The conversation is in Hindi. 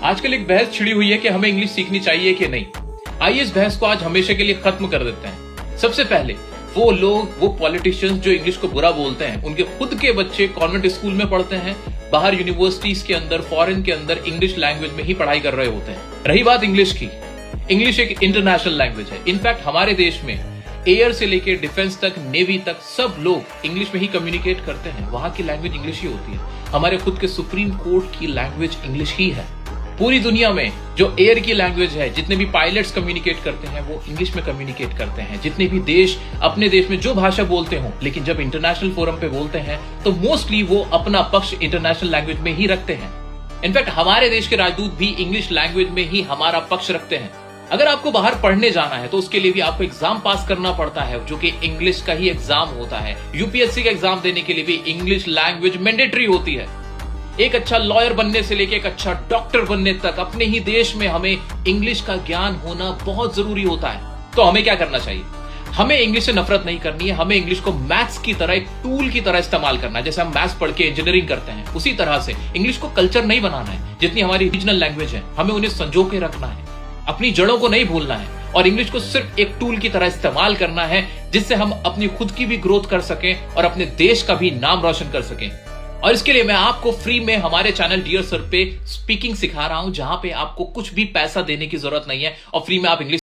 आजकल एक बहस छिड़ी हुई है कि हमें इंग्लिश सीखनी चाहिए कि नहीं। आइए इस बहस को आज हमेशा के लिए खत्म कर देते हैं। सबसे पहले वो लोग, वो पॉलिटिशियंस जो इंग्लिश को बुरा बोलते हैं, उनके खुद के बच्चे कॉन्वेंट स्कूल में पढ़ते हैं, बाहर यूनिवर्सिटीज के अंदर, फॉरेन के अंदर इंग्लिश लैंग्वेज में ही पढ़ाई कर रहे होते हैं। रही बात इंग्लिश की, इंग्लिश एक इंटरनेशनल लैंग्वेज है। इनफैक्ट हमारे देश में एयर से लेकर डिफेंस तक, नेवी तक सब लोग इंग्लिश में ही कम्युनिकेट करते हैं। वहां की लैंग्वेज इंग्लिश ही होती है। हमारे खुद के सुप्रीम कोर्ट की लैंग्वेज इंग्लिश ही है। पूरी दुनिया में जो एयर की लैंग्वेज है, जितने भी पायलट्स कम्युनिकेट करते हैं वो इंग्लिश में कम्युनिकेट करते हैं। जितने भी देश अपने देश में जो भाषा बोलते हो, लेकिन जब इंटरनेशनल फोरम पे बोलते हैं तो मोस्टली वो अपना पक्ष इंटरनेशनल लैंग्वेज में ही रखते हैं। इनफैक्ट हमारे देश के राजदूत भी इंग्लिश लैंग्वेज में ही हमारा पक्ष रखते हैं। अगर आपको बाहर पढ़ने जाना है तो उसके लिए भी आपको एग्जाम पास करना पड़ता है, जो कि इंग्लिश का ही एग्जाम होता है। यूपीएससी का एग्जाम देने के लिए भी इंग्लिश लैंग्वेज मैंडेटरी होती है। एक अच्छा लॉयर बनने से लेकर एक अच्छा डॉक्टर बनने तक अपने ही देश में हमें इंग्लिश का ज्ञान होना बहुत जरूरी होता है। तो हमें क्या करना चाहिए? हमें इंग्लिश से नफरत नहीं करनी है। हमें इंग्लिश को मैथ्स की तरह, एक टूल की तरह इस्तेमाल करना है। जैसे हम मैथ्स पढ़ के इंजीनियरिंग करते हैं, उसी तरह से इंग्लिश को कल्चर नहीं बनाना है। जितनी हमारी रीजनल लैंग्वेज है, हमें उन्हें संजो के रखना है। अपनी जड़ों को नहीं भूलना है और इंग्लिश को सिर्फ एक टूल की तरह इस्तेमाल करना है, जिससे हम अपनी खुद की भी ग्रोथ कर सकें और अपने देश का भी नाम रोशन कर सकें। और इसके लिए मैं आपको फ्री में हमारे चैनल डियर सर पे स्पीकिंग सिखा रहा हूं, जहां पे आपको कुछ भी पैसा देने की जरूरत नहीं है और फ्री में आप इंग्लिश